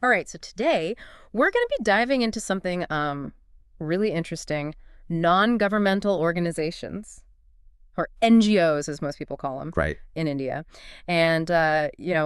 All right, so today we're going to be diving into something really interesting, non-governmental organizations, or NGOs, as most people call them Right. in India. And,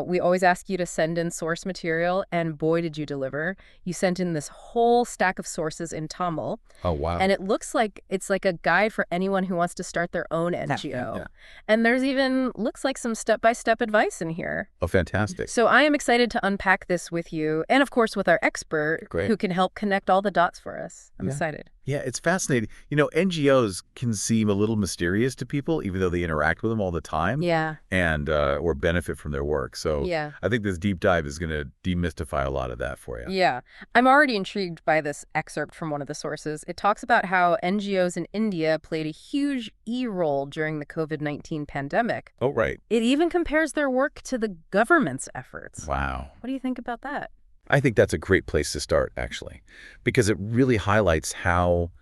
we always ask you to send in source material, and boy, did you deliver. You sent in this whole stack of sources in Tamil, Oh, wow. and it looks like it's like a guide for anyone who wants to start their own Yeah. NGO. And there's even, looks like some step-by-step advice in here. Oh, fantastic. So I am excited to unpack this with you, and of course with our expert Great. who can help connect all the dots for us. I'm Yeah. excited. Yeah, it's fascinating. NGOs can seem a little mysterious to people, even though they interact with them all the time Yeah. and or benefit from their work. So Yeah. I think this deep dive is going to demystify a lot of that for you. Yeah. I'm already intrigued by this excerpt from one of the sources. It talks about how NGOs in India played a huge role during the COVID-19 pandemic. Oh, right. It even compares their work to the government's efforts. Wow. What do you think about that? I think that's a great place to start, actually, because it really highlights how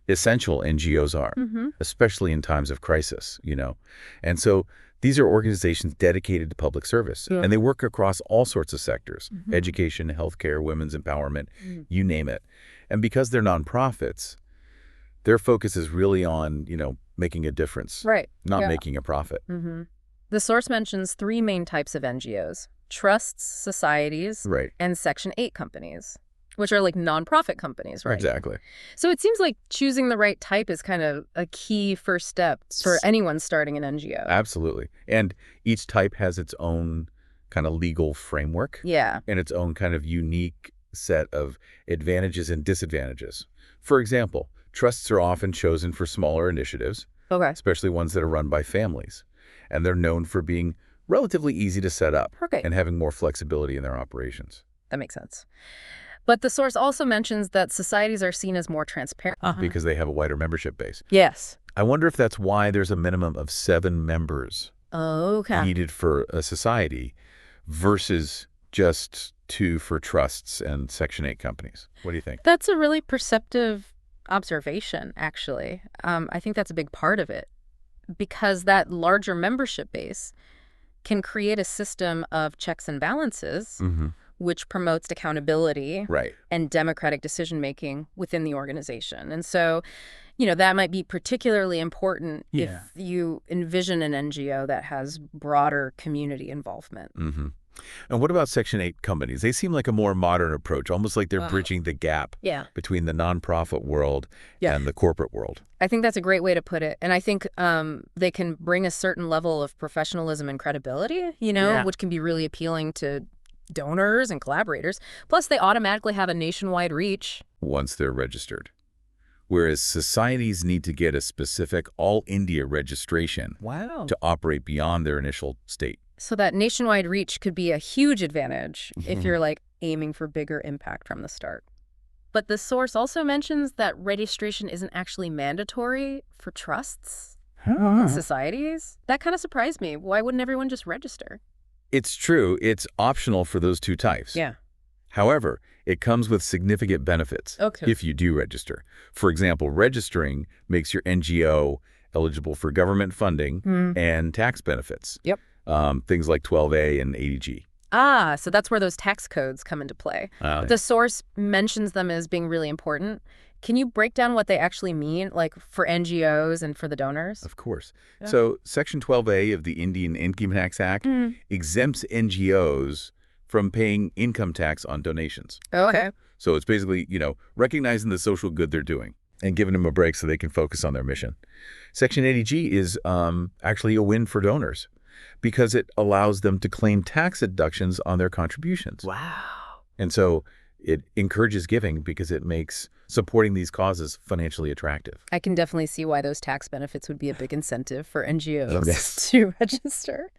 essential NGOs are, especially in times of crisis. And so these are organizations dedicated to public service, and they work across all sorts of sectors, education, healthcare, women's empowerment, you name it. And because they're nonprofits, their focus is really on, making a difference, Right. not Yeah. making a profit. The source mentions three main types of NGOs: trusts, societies, Right. and Section 8 companies, which are like nonprofit companies, right? Exactly. So it seems like choosing the right type is kind of a key first step for anyone starting an NGO. Absolutely. And each type has its own kind of legal framework. Yeah. And its own kind of unique set of advantages and disadvantages. For example, trusts are often chosen for smaller initiatives, Okay. especially ones that are run by families. And they're known for being relatively easy to set up Okay. and having more flexibility in their operations. That makes sense. But the source also mentions that societies are seen as more transparent. Because they have a wider membership base. Yes. I wonder if that's why there's a minimum of 7 members Okay. needed for a society versus just 2 for trusts and Section 8 companies. What do you think? That's a really perceptive observation, actually. I think that's a big part of it, because that larger membership base can create a system of checks and balances, which promotes accountability Right. and democratic decision-making within the organization. And so, that might be particularly important if you envision an NGO that has broader community involvement. And what about Section 8 companies? They seem like a more modern approach, almost like they're bridging the gap Yeah. between the nonprofit world Yeah. and the corporate world. I think that's a great way to put it. And I think they can bring a certain level of professionalism and credibility, which can be really appealing to donors and collaborators. Plus, they automatically have a nationwide reach. Once they're registered. Whereas societies need to get a specific all-India registration to operate beyond their initial state. So that nationwide reach could be a huge advantage if you're aiming for bigger impact from the start. But the source also mentions that registration isn't actually mandatory for trusts and societies. That kind of surprised me. Why wouldn't everyone just register? It's true. It's optional for those 2 types. Yeah. However, it comes with significant benefits if you do register. For example, registering makes your NGO eligible for government funding and tax benefits. Yep. Things like 12A and 80G. So that's where those tax codes come into play. The source mentions them as being really important. Can you break down what they actually mean, like for NGOs and for the donors? Of course. Yeah. So Section 12A of the Indian Income Tax Act exempts NGOs from paying income tax on donations. Okay. So it's basically, recognizing the social good they're doing and giving them a break so they can focus on their mission. Section 80G is actually a win for donors because it allows them to claim tax deductions on their contributions. Wow. And so it encourages giving because it makes supporting these causes financially attractive. I can definitely see why those tax benefits would be a big incentive for NGOs Yes. to register.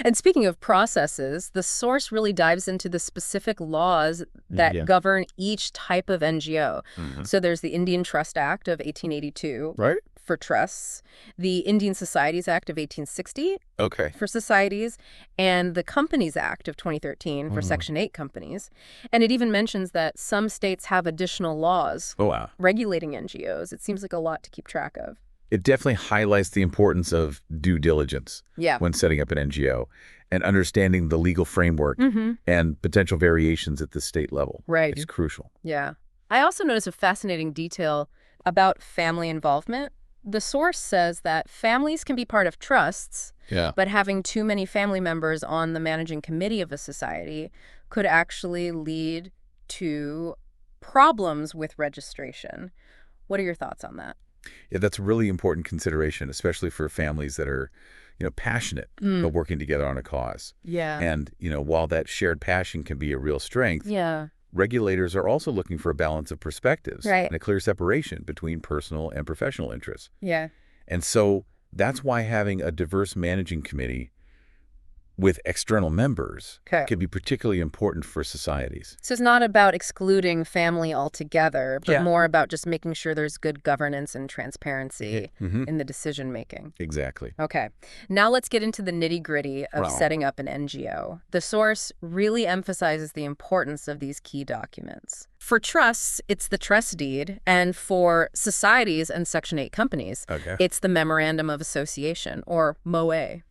And speaking of processes, the source really dives into the specific laws that govern each type of NGO. So there's the Indian Trust Act of 1882 Right. for trusts, the Indian Societies Act of 1860 Okay. for societies, and the Companies Act of 2013 for Section 8 companies. And it even mentions that some states have additional laws Oh, wow. regulating NGOs. It seems like a lot to keep track of. It definitely highlights the importance of due diligence Yeah. when setting up an NGO and understanding the legal framework and potential variations at the state level. Right. It's crucial. Yeah. I also noticed a fascinating detail about family involvement. The source says that families can be part of trusts, but having too many family members on the managing committee of a society could actually lead to problems with registration. What are your thoughts on that? Yeah, that's a really important consideration, especially for families that are, passionate about working together on a cause. Yeah. And, while that shared passion can be a real strength, Yeah. regulators are also looking for a balance of perspectives Right. and a clear separation between personal and professional interests. Yeah. And so that's why having a diverse managing committee with external members can be particularly important for societies. So it's not about excluding family altogether, but more about just making sure there's good governance and transparency in the decision making. Exactly. Okay. Now let's get into the nitty-gritty of setting up an NGO. The source really emphasizes the importance of these key documents. For trusts, it's the trust deed, and for societies and Section 8 companies, it's the Memorandum of Association, or MOA.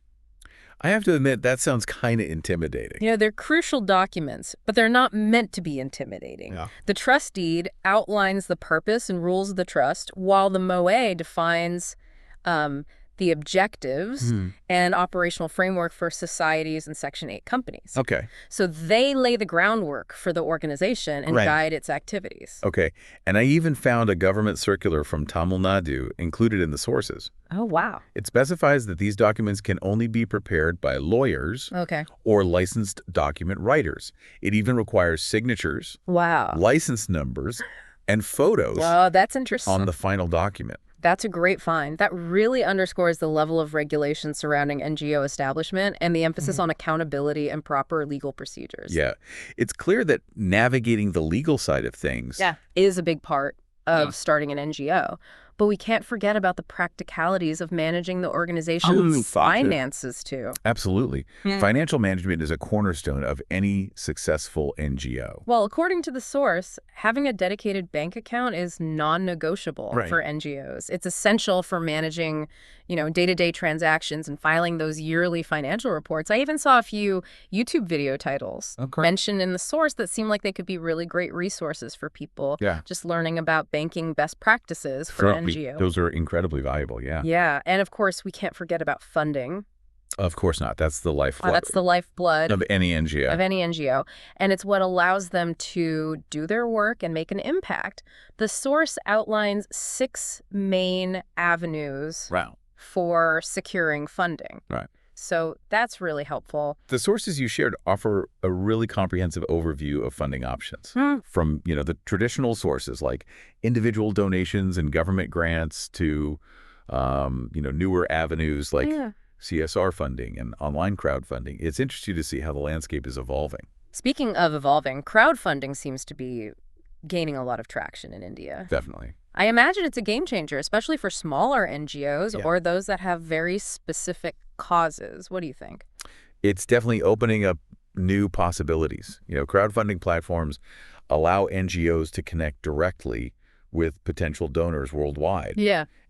I have to admit, that sounds kind of intimidating. They're crucial documents, but they're not meant to be intimidating. The trust deed outlines the purpose and rules of the trust, while the MOA defines the objectives and operational framework for societies and Section 8 companies. Okay. So they lay the groundwork for the organization and guide its activities. Okay. And I even found a government circular from Tamil Nadu included in the sources. Oh, wow. It specifies that these documents can only be prepared by lawyers or licensed document writers. It even requires signatures, license numbers, and photos that's interesting. on the final document. That's a great find. That really underscores the level of regulation surrounding NGO establishment and the emphasis on accountability and proper legal procedures. Yeah. It's clear that navigating the legal side of things is a big part of starting an NGO. But we can't forget about the practicalities of managing the organization's finances, too. Absolutely. Financial management is a cornerstone of any successful NGO. Well, according to the source, having a dedicated bank account is non-negotiable for NGOs. It's essential for managing, day-to-day transactions and filing those yearly financial reports. I even saw a few YouTube video titles mentioned in the source that seem like they could be really great resources for people just learning about banking best practices for NGOs. Those are incredibly valuable, Yeah, and of course, we can't forget about funding. Of course not. That's the lifeblood. That's the lifeblood of any NGO. Of any NGO. And it's what allows them to do their work and make an impact. The source outlines 6 main avenues for securing funding. So that's really helpful. The sources you shared offer a really comprehensive overview of funding options from, the traditional sources like individual donations and government grants to, newer avenues like CSR funding and online crowdfunding. It's interesting to see how the landscape is evolving. Speaking of evolving, crowdfunding seems to be gaining a lot of traction in India. Definitely. I imagine it's a game changer, especially for smaller NGOs or those that have very specific causes. What do you think? It's definitely opening up new possibilities. Crowdfunding platforms allow NGOs to connect directly with potential donors worldwide.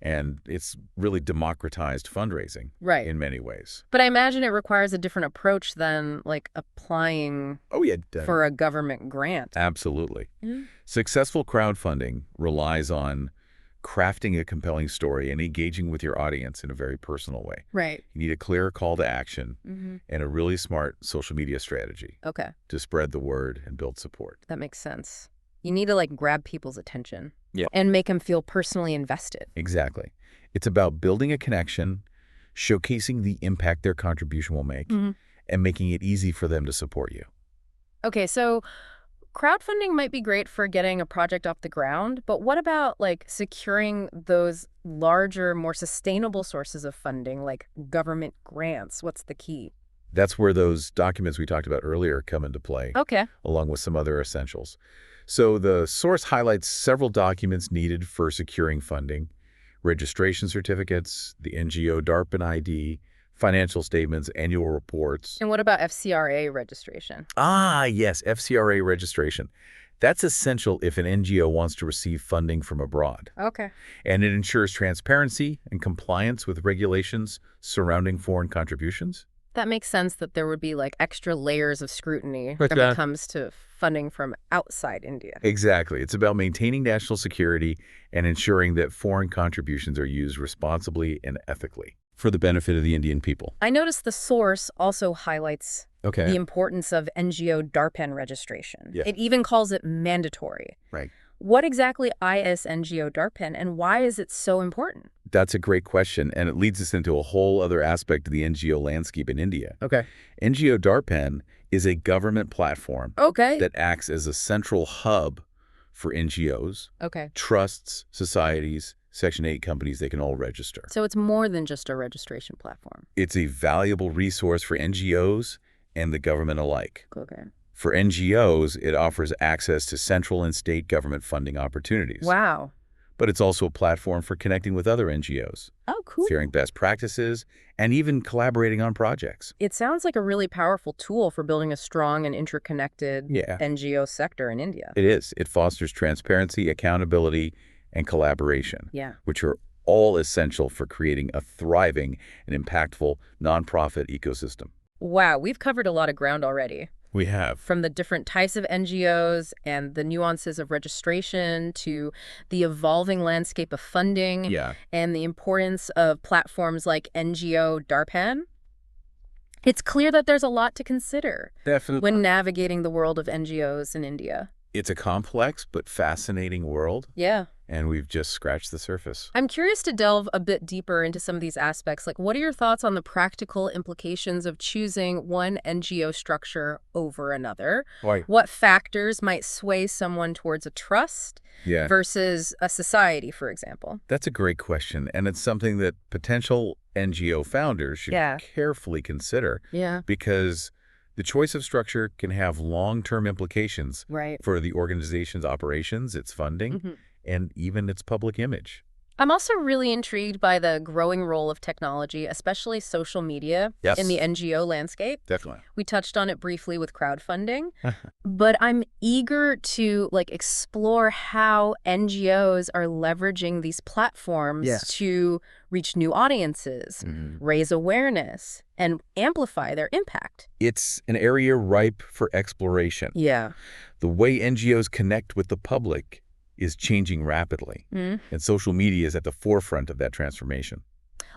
And it's really democratized fundraising in many ways. But I imagine it requires a different approach than like applying for a government grant. Absolutely. Successful crowdfunding relies on crafting a compelling story and engaging with your audience in a very personal way. You need a clear call to action and a really smart social media strategy to spread the word and build support. That makes sense. You need to grab people's attention and make them feel personally invested. Exactly. It's about building a connection, showcasing the impact their contribution will make, and making it easy for them to support you. Okay, so crowdfunding might be great for getting a project off the ground, but what about securing those larger, more sustainable sources of funding like government grants? What's the key? That's where those documents we talked about earlier come into play, along with some other essentials. So the source highlights several documents needed for securing funding: registration certificates, the NGO DARPAN ID, financial statements, annual reports. And what about FCRA registration? Yes, FCRA registration. That's essential if an NGO wants to receive funding from abroad. Okay. And it ensures transparency and compliance with regulations surrounding foreign contributions. That makes sense that there would be like extra layers of scrutiny Right, when yeah. it comes to funding from outside India. Exactly. It's about maintaining national security and ensuring that foreign contributions are used responsibly and ethically for the benefit of the Indian people. I noticed the source also highlights the importance of NGO DARPAN registration. Yeah. It even calls it mandatory. Right. What exactly is NGO DARPAN, and why is it so important? That's a great question, and it leads us into a whole other aspect of the NGO landscape in India. Okay. NGO DARPAN is a government platform that acts as a central hub for NGOs, trusts, societies, Section 8 companies. They can all register. So it's more than just a registration platform. It's a valuable resource for NGOs and the government alike. Okay. For NGOs, it offers access to central and state government funding opportunities. Wow. But it's also a platform for connecting with other NGOs, Oh, cool. sharing best practices, and even collaborating on projects. It sounds like a really powerful tool for building a strong and interconnected NGO sector in India. It is. It fosters transparency, accountability, and collaboration, which are all essential for creating a thriving and impactful nonprofit ecosystem. Wow, we've covered a lot of ground already. We have. From the different types of NGOs and the nuances of registration to the evolving landscape of funding and the importance of platforms like NGO DARPAN. It's clear that there's a lot to consider when navigating the world of NGOs in India. It's a complex but fascinating world. Yeah. And we've just scratched the surface. I'm curious to delve a bit deeper into some of these aspects. Like, what are your thoughts on the practical implications of choosing one NGO structure over another? Why? What factors might sway someone towards a trust versus a society, for example? That's a great question. And it's something that potential NGO founders should carefully consider. Because the choice of structure can have long-term implications for the organization's operations, its funding, and even its public image. I'm also really intrigued by the growing role of technology, especially social media, in the NGO landscape. Definitely. We touched on it briefly with crowdfunding, but I'm eager to explore how NGOs are leveraging these platforms to reach new audiences, raise awareness, and amplify their impact. It's an area ripe for exploration. The way NGOs connect with the public is changing rapidly, and social media is at the forefront of that transformation.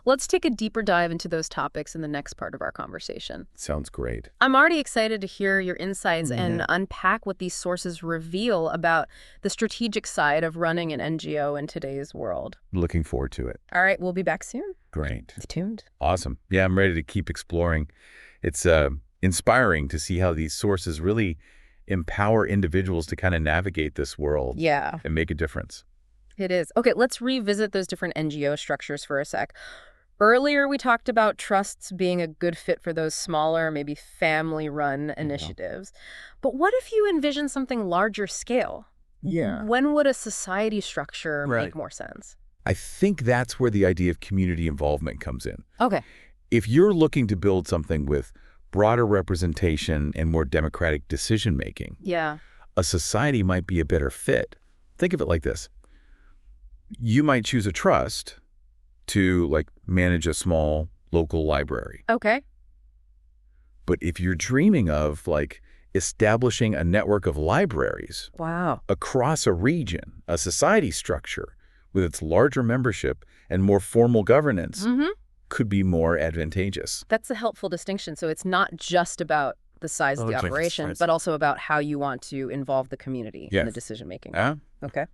Let's take a deeper dive into those topics in the next part of our conversation. Sounds great. I'm already excited to hear your insights and unpack what these sources reveal about the strategic side of running an NGO in today's world. Looking forward to it. All right, we'll be back soon. Great. Stay tuned. Awesome. Yeah, I'm ready to keep exploring. It's inspiring to see how these sources really empower individuals to kind of navigate this world and make a difference. It is. Okay, let's revisit those different NGO structures for a sec. Earlier, we talked about trusts being a good fit for those smaller, maybe family-run initiatives. But what if you envision something larger scale? When would a society structure make more sense? I think that's where the idea of community involvement comes in. Okay. If you're looking to build something with broader representation and more democratic decision-making, a society might be a better fit. Think of it like this. You might choose a trust to manage a small local library. Okay. But if you're dreaming of establishing a network of libraries across a region, a society structure with its larger membership and more formal governance could be more advantageous. That's a helpful distinction. So it's not just about the size of the operation, but also about how you want to involve the community in the decision-making. Okay.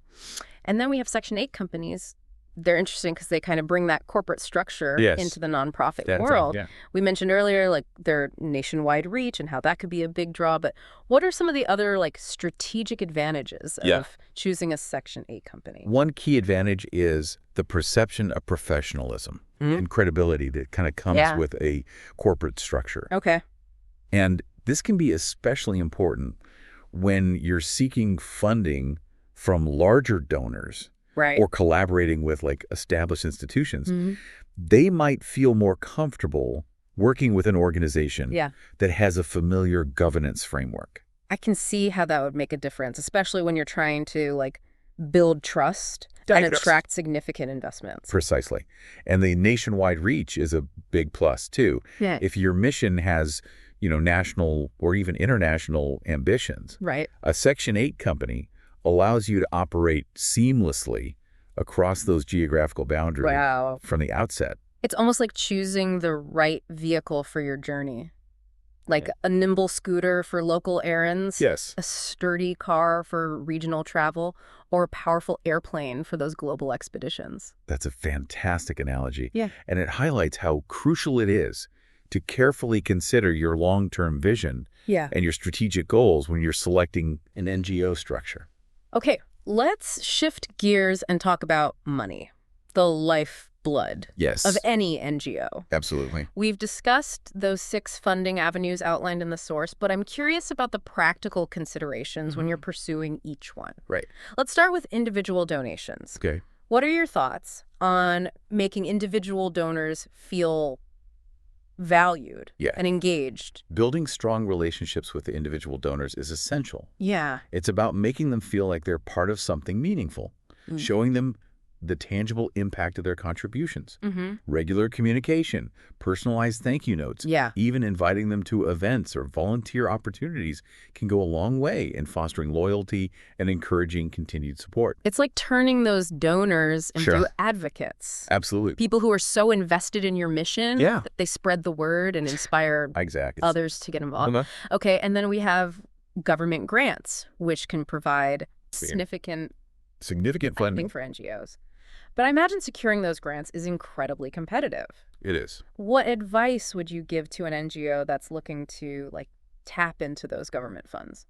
And then we have Section 8 companies. They're interesting because they kind of bring that corporate structure into the nonprofit world. We mentioned earlier, their nationwide reach and how that could be a big draw. But what are some of the other strategic advantages of choosing a Section 8 company? One key advantage is the perception of professionalism and credibility that kind of comes with a corporate structure. Okay. And this can be especially important when you're seeking funding from larger donors or collaborating with established institutions. They might feel more comfortable working with an organization that has a familiar governance framework. I can see how that would make a difference, especially when you're trying to, like, build trust and Diagnose. attract significant investments. Precisely. And the nationwide reach is a big plus, too. Yeah. If your mission has, national or even international ambitions, Right. a Section 8 company allows you to operate seamlessly across those geographical boundaries Wow. from the outset. It's almost like choosing the right vehicle for your journey. Like a nimble scooter for local errands, Yes. a sturdy car for regional travel, or a powerful airplane for those global expeditions. That's a fantastic analogy. Yeah. And it highlights how crucial it is to carefully consider your long-term vision Yeah. and your strategic goals when you're selecting an NGO structure. Okay, let's shift gears and talk about money, the lifeblood Yes. of any NGO. Absolutely. We've discussed those 6 funding avenues outlined in the source, but I'm curious about the practical considerations when you're pursuing each one. Right. Let's start with individual donations. Okay. What are your thoughts on making individual donors feel valued and engaged? Building strong relationships with the individual donors is essential. Yeah. It's about making them feel like they're part of something meaningful, showing them the tangible impact of their contributions. Regular communication, personalized thank you notes, even inviting them to events or volunteer opportunities can go a long way in fostering loyalty and encouraging continued support. It's like turning those donors into advocates. Absolutely. People who are so invested in your mission that they spread the word and inspire others to get involved. Okay, and then we have government grants, which can provide significant funding for NGOs. But I imagine securing those grants is incredibly competitive. It is. What advice would you give to an NGO that's looking to, like, tap into those government funds?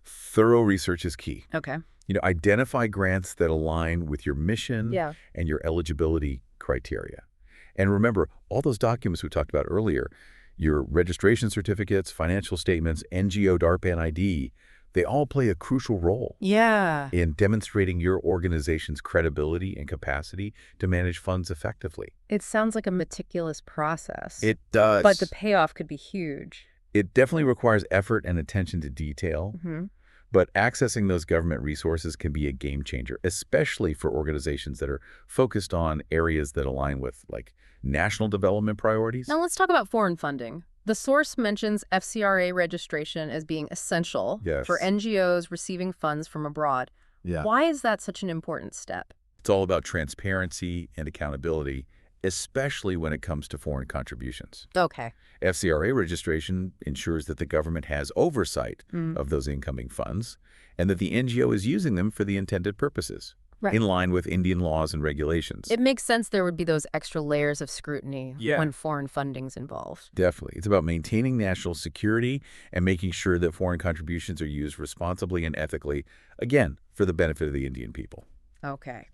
Thorough research is key. Okay. Identify grants that align with your mission and your eligibility criteria. And remember, all those documents we talked about earlier, your registration certificates, financial statements, NGO DARPAN ID, they all play a crucial role in demonstrating your organization's credibility and capacity to manage funds effectively. It sounds like a meticulous process. It does. But the payoff could be huge. It definitely requires effort and attention to detail. But accessing those government resources can be a game changer, especially for organizations that are focused on areas that align with, like, national development priorities. Now let's talk about foreign funding. The source mentions FCRA registration as being essential for NGOs receiving funds from abroad. Why is that such an important step? It's all about transparency and accountability, especially when it comes to foreign contributions. Okay. FCRA registration ensures that the government has oversight of those incoming funds and that the NGO is using them for the intended purposes, in line with Indian laws and regulations. It makes sense there would be those extra layers of scrutiny when foreign funding's involved. Definitely. It's about maintaining national security and making sure that foreign contributions are used responsibly and ethically, again, for the benefit of the Indian people. Okay.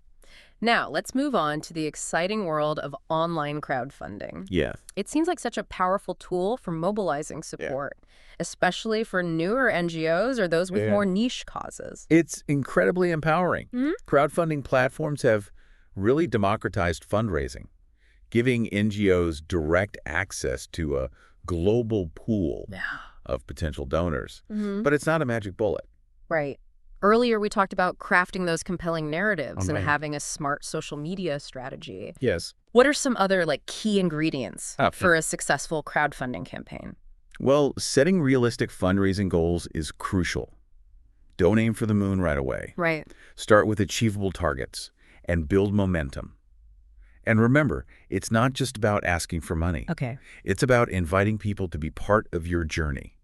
Now, let's move on to the exciting world of online crowdfunding. It seems like such a powerful tool for mobilizing support, especially for newer NGOs or those with more niche causes. It's incredibly empowering. Crowdfunding platforms have really democratized fundraising, giving NGOs direct access to a global pool of potential donors. But it's not a magic bullet. Right. Earlier, we talked about crafting those compelling narratives and having a smart social media strategy. What are some other, like, key ingredients for a successful crowdfunding campaign? Well, setting realistic fundraising goals is crucial. Don't aim for the moon right away. Start with achievable targets and build momentum. And remember, it's not just about asking for money. It's about inviting people to be part of your journey.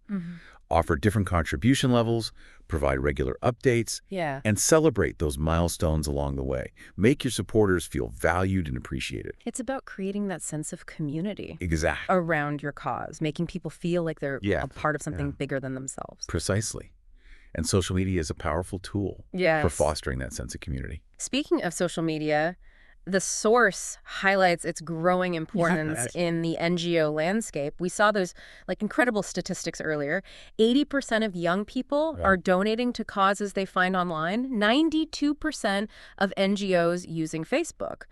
Offer different contribution levels, provide regular updates, and celebrate those milestones along the way. Make your supporters feel valued and appreciated. It's about creating that sense of community Exactly. around your cause, making people feel like they're a part of something bigger than themselves. Precisely. And social media is a powerful tool for fostering that sense of community. Speaking of social media, the source highlights its growing importance in the NGO landscape. We saw those, like, incredible statistics earlier. 80% of young people are donating to causes they find online. 92% of NGOs using Facebook.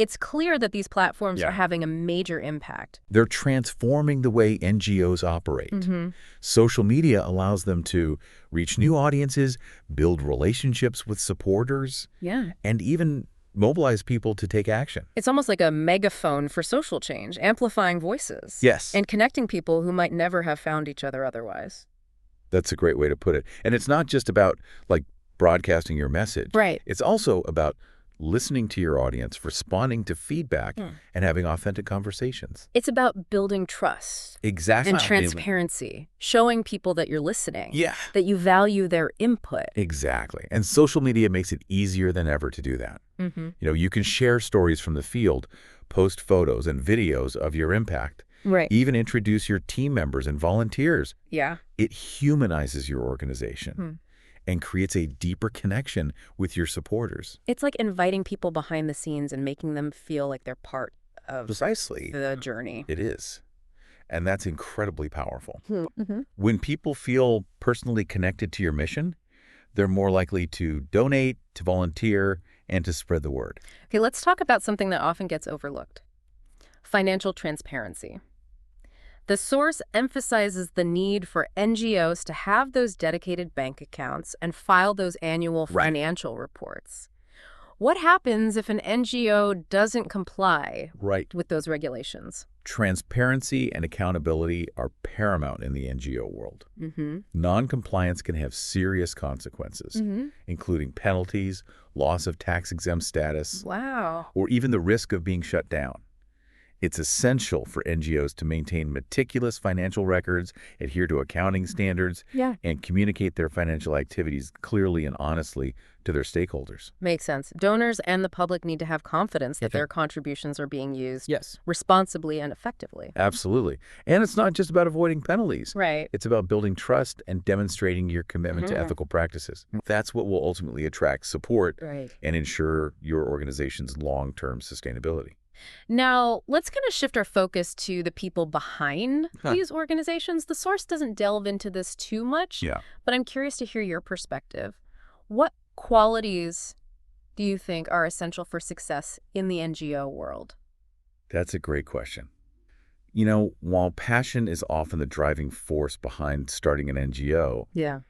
It's clear that these platforms Yeah. are having a major impact. They're transforming the way NGOs operate. Mm-hmm. Social media allows them to reach new audiences, build relationships with supporters, Yeah. and even mobilize people to take action. It's almost like a megaphone for social change, amplifying voices. Yes. And connecting people who might never have found each other otherwise. That's a great way to put it. And it's not just about, like, broadcasting your message. Right. It's also about listening to your audience, responding to feedback, and having authentic conversations. It's about building trust. Exactly. And transparency, showing people that you're listening. Yeah. That you value their input. Exactly. And social media makes it easier than ever to do that. Mm-hmm. You know, you can share stories from the field, post photos and videos of your impact, Right. even introduce your team members and volunteers. Yeah. It humanizes your organization and creates a deeper connection with your supporters. It's like inviting people behind the scenes and making them feel like they're part of Precisely. the journey. It is. And that's incredibly powerful. Mm-hmm. When people feel personally connected to your mission, they're more likely to donate, to volunteer, and to spread the word. Okay, let's talk about something that often gets overlooked. Financial transparency. The source emphasizes the need for NGOs to have those dedicated bank accounts and file those annual financial reports. What happens if an NGO doesn't comply with those regulations? Transparency and accountability are paramount in the NGO world. Mm-hmm. Non-compliance can have serious consequences, including penalties, loss of tax-exempt status, Wow. or even the risk of being shut down. It's essential for NGOs to maintain meticulous financial records, adhere to accounting standards, and communicate their financial activities clearly and honestly to their stakeholders. Makes sense. Donors and the public need to have confidence that their contributions are being used Yes. responsibly and effectively. Absolutely. And it's not just about avoiding penalties. Right. It's about building trust and demonstrating your commitment to ethical practices. That's what will ultimately attract support and ensure your organization's long-term sustainability. Now, let's kind of shift our focus to the people behind these organizations. The source doesn't delve into this too much, but I'm curious to hear your perspective. What qualities do you think are essential for success in the NGO world? That's a great question. You know, while passion is often the driving force behind starting an NGO,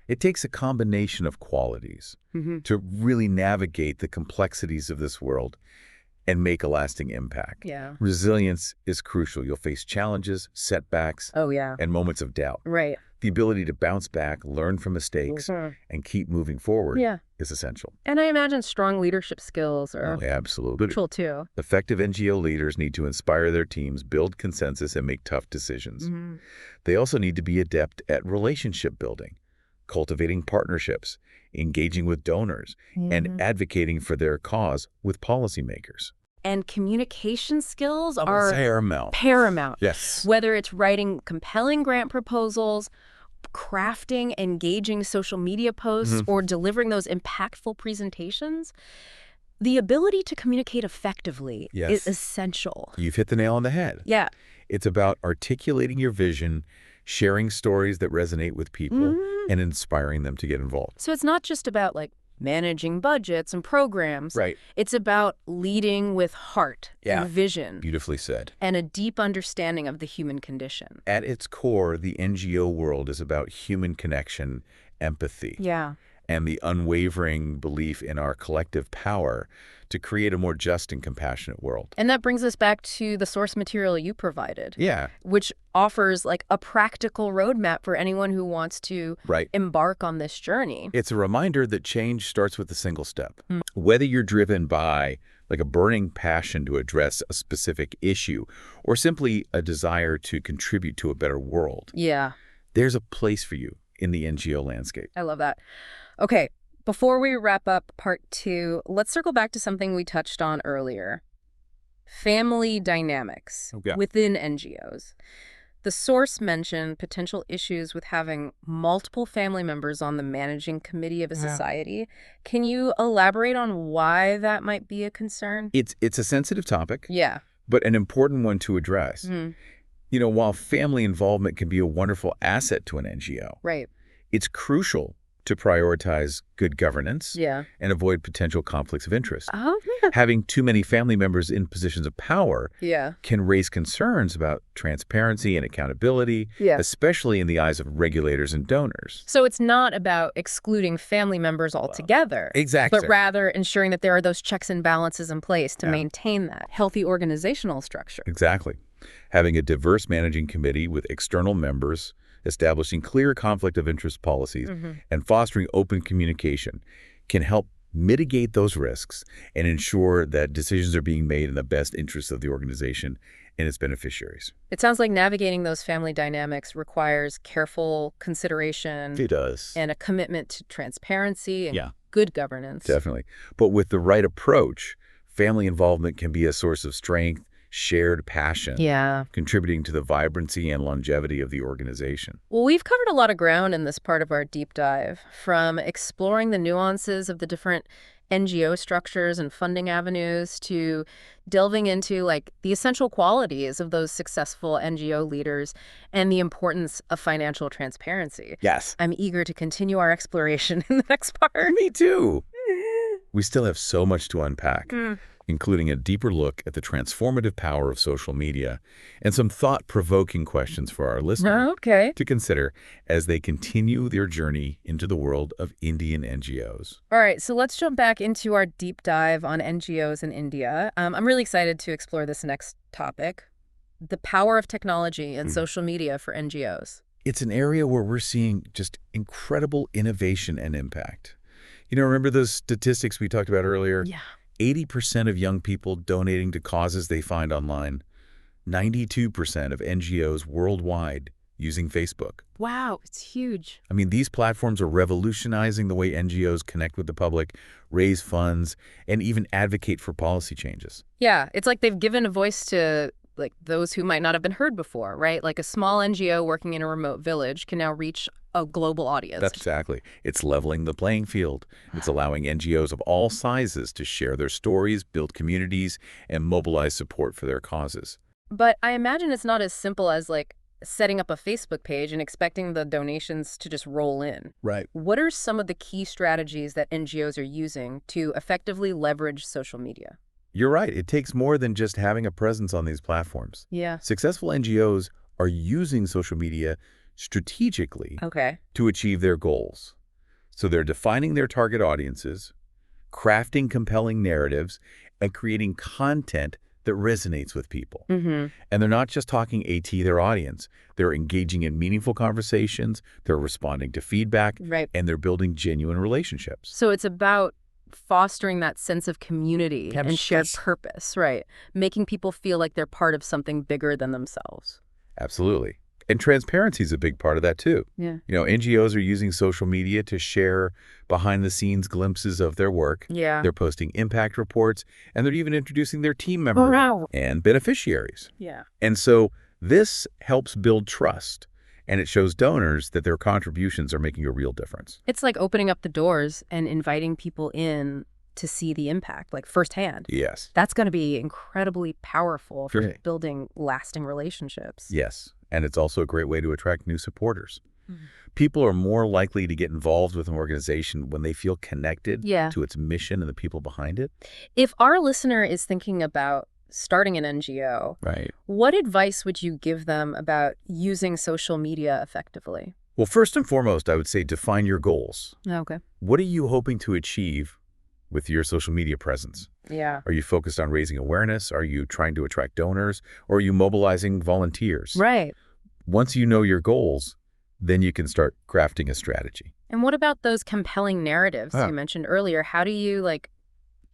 it takes a combination of qualities to really navigate the complexities of this world and make a lasting impact. Resilience is crucial. You'll face challenges, setbacks, and moments of doubt. Right. The ability to bounce back, learn from mistakes, and keep moving forward is essential. And I imagine strong leadership skills are Absolutely. crucial too. Effective NGO leaders need to inspire their teams, build consensus, and make tough decisions. They also need to be adept at relationship building, cultivating partnerships, engaging with donors, and advocating for their cause with policymakers. And communication skills are paramount. Yes. Whether it's writing compelling grant proposals, crafting engaging social media posts, or delivering those impactful presentations, the ability to communicate effectively is essential. You've hit the nail on the head. Yeah. It's about articulating your vision, sharing stories that resonate with people, and inspiring them to get involved. So it's not just about like managing budgets and programs. Right. It's about leading with heart and vision. Beautifully said. And a deep understanding of the human condition. At its core, the NGO world is about human connection, empathy, and the unwavering belief in our collective power to create a more just and compassionate world. And that brings us back to the source material you provided. Yeah. Which offers like a practical roadmap for anyone who wants to embark on this journey. It's a reminder that change starts with a single step. Whether you're driven by like a burning passion to address a specific issue or simply a desire to contribute to a better world, there's a place for you in the NGO landscape. I love that. Okay, before we wrap up part 2, let's circle back to something we touched on earlier. Family dynamics within NGOs. The source mentioned potential issues with having multiple family members on the managing committee of a society. Can you elaborate on why that might be a concern? It's a sensitive topic, but an important one to address. You know, while family involvement can be a wonderful asset to an NGO, it's crucial to prioritize good governance and avoid potential conflicts of interest. Having too many family members in positions of power Yeah. can raise concerns about transparency and accountability, Yeah. especially in the eyes of regulators and donors. So it's not about excluding family members altogether, Exactly. but rather ensuring that there are those checks and balances in place to Yeah. maintain that healthy organizational structure. Exactly. Having a diverse managing committee with external members, establishing clear conflict of interest policies, and fostering open communication can help mitigate those risks and ensure that decisions are being made in the best interests of the organization and its beneficiaries. It sounds like navigating those family dynamics requires careful consideration It does. and a commitment to transparency and Yeah. good governance. Definitely. But with the right approach, family involvement can be a source of strength, shared passion, Yeah. contributing to the vibrancy and longevity of the organization. Well, we've covered a lot of ground in this part of our deep dive, from exploring the nuances of the different NGO structures and funding avenues to delving into the essential qualities of those successful NGO leaders and the importance of financial transparency. Yes. I'm eager to continue our exploration in the next part. Me too. We still have so much to unpack, including a deeper look at the transformative power of social media and some thought-provoking questions for our listeners Okay. to consider as they continue their journey into the world of Indian NGOs. All right, so let's jump back into our deep dive on NGOs in India. I'm really excited to explore this next topic, the power of technology and social media for NGOs. It's an area where we're seeing just incredible innovation and impact. Remember those statistics we talked about earlier? Yeah. 80% of young people donating to causes they find online. 92% of NGOs worldwide using Facebook. Wow, it's huge. I mean, these platforms are revolutionizing the way NGOs connect with the public, raise funds, and even advocate for policy changes. Yeah, it's like they've given a voice to those who might not have been heard before, right? Like a small NGO working in a remote village can now reach a global audience. That's exactly. It's leveling the playing field. It's allowing NGOs of all sizes to share their stories, build communities, and mobilize support for their causes. But I imagine it's not as simple as setting up a Facebook page and expecting the donations to just roll in. Right. What are some of the key strategies that NGOs are using to effectively leverage social media? You're right. It takes more than just having a presence on these platforms. Yeah. Successful NGOs are using social media strategically to achieve their goals. So they're defining their target audiences, crafting compelling narratives, and creating content that resonates with people. And they're not just talking AT their audience. They're engaging in meaningful conversations, they're responding to feedback, and they're building genuine relationships. So it's about fostering that sense of community and shared purpose, right? Making people feel like they're part of something bigger than themselves. Absolutely. And transparency is a big part of that, too. Yeah. NGOs are using social media to share behind-the-scenes glimpses of their work. Yeah. They're posting impact reports, and they're even introducing their team members and beneficiaries. Yeah. And so this helps build trust, and it shows donors that their contributions are making a real difference. It's like opening up the doors and inviting people in to see the impact, firsthand. Yes. That's going to be incredibly powerful for building lasting relationships. Yes. And it's also a great way to attract new supporters. People are more likely to get involved with an organization when they feel connected to its mission and the people behind it. If our listener is thinking about starting an NGO, what advice would you give them about using social media effectively? Well, first and foremost, I would say define your goals. Okay. What are you hoping to achieve with your social media presence? Yeah. Are you focused on raising awareness? Are you trying to attract donors? Or are you mobilizing volunteers? Right. Once you know your goals, then you can start crafting a strategy. And what about those compelling narratives you mentioned earlier? How do you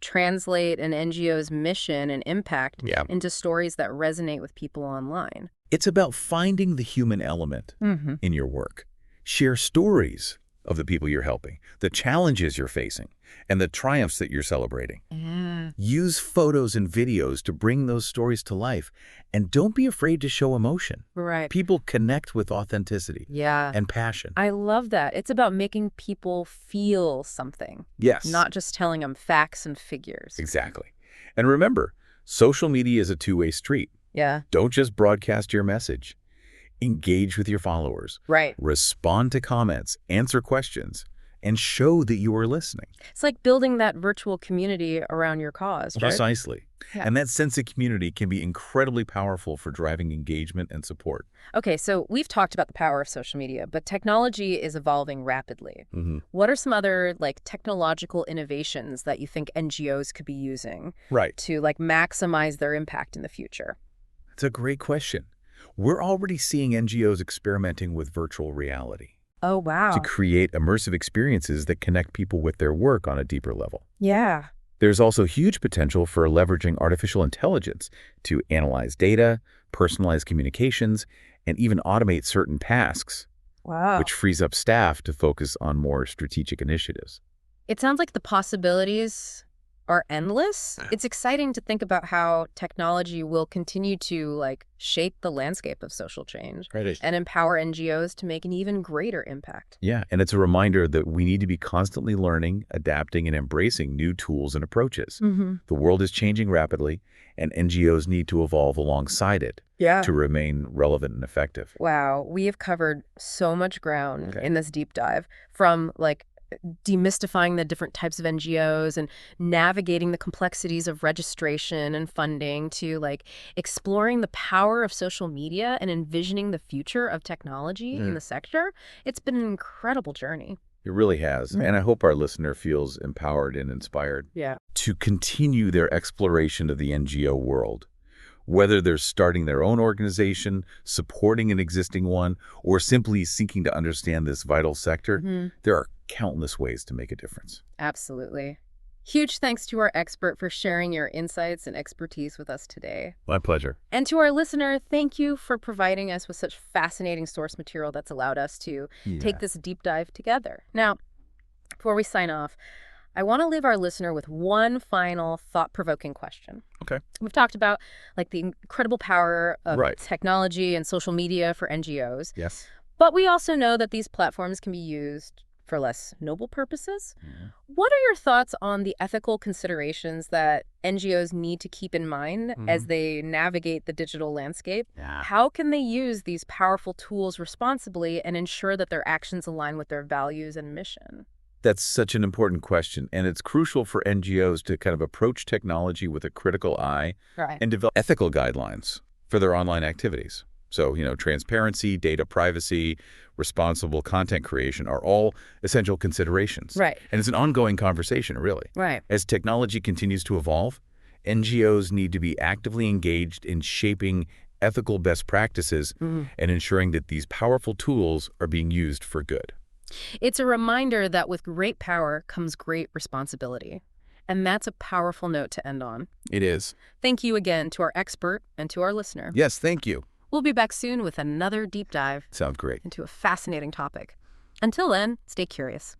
translate an NGO's mission and impact into stories that resonate with people online? It's about finding the human element in your work. Share stories of the people you're helping, the challenges you're facing, and the triumphs that you're celebrating. Use photos and videos to bring those stories to life, and don't be afraid to show emotion. Right. People connect with authenticity and passion. I love that. It's about making people feel something. Yes. Not just telling them facts and figures. Exactly. And remember, social media is a two-way street. Yeah. Don't just broadcast your message. Engage with your followers. Right. Respond to comments, answer questions, and show that you are listening. It's like building that virtual community around your cause, right? Precisely. Yeah. And that sense of community can be incredibly powerful for driving engagement and support. Okay, so we've talked about the power of social media, but technology is evolving rapidly. What are some other technological innovations that you think NGOs could be using to maximize their impact in the future? It's a great question. We're already seeing NGOs experimenting with virtual reality. Oh, wow. To create immersive experiences that connect people with their work on a deeper level. Yeah. There's also huge potential for leveraging artificial intelligence to analyze data, personalize communications, and even automate certain tasks, which frees up staff to focus on more strategic initiatives. It sounds like the possibilities are endless. It's exciting to think about how technology will continue to shape the landscape of social change and empower NGOs to make an even greater impact. Yeah, and it's a reminder that we need to be constantly learning, adapting, and embracing new tools and approaches. The world is changing rapidly, and NGOs need to evolve alongside it to remain relevant and effective. Wow, we have covered so much ground in this deep dive, from demystifying the different types of NGOs and navigating the complexities of registration and funding to exploring the power of social media and envisioning the future of technology in the sector. It's been an incredible journey. It really has. And I hope our listener feels empowered and inspired to continue their exploration of the NGO world. Whether they're starting their own organization, supporting an existing one, or simply seeking to understand this vital sector, there are countless ways to make a difference. Absolutely. Huge thanks to our expert for sharing your insights and expertise with us today. My pleasure. And to our listener, thank you for providing us with such fascinating source material that's allowed us to take this deep dive together. Now, before we sign off, I want to leave our listener with one final thought-provoking question. Okay. We've talked about the incredible power of technology and social media for NGOs. Yes. But we also know that these platforms can be used for less noble purposes. What are your thoughts on the ethical considerations that NGOs need to keep in mind as they navigate the digital landscape? How can they use these powerful tools responsibly and ensure that their actions align with their values and mission? That's such an important question, and it's crucial for NGOs to kind of approach technology with a critical eye and develop ethical guidelines for their online activities. So, transparency, data privacy, responsible content creation are all essential considerations. And it's an ongoing conversation, really. As technology continues to evolve, NGOs need to be actively engaged in shaping ethical best practices and ensuring that these powerful tools are being used for good. It's a reminder that with great power comes great responsibility. And that's a powerful note to end on. It is. Thank you again to our expert and to our listener. Yes, thank you. We'll be back soon with another deep dive. Sounds great. Into a fascinating topic. Until then, stay curious.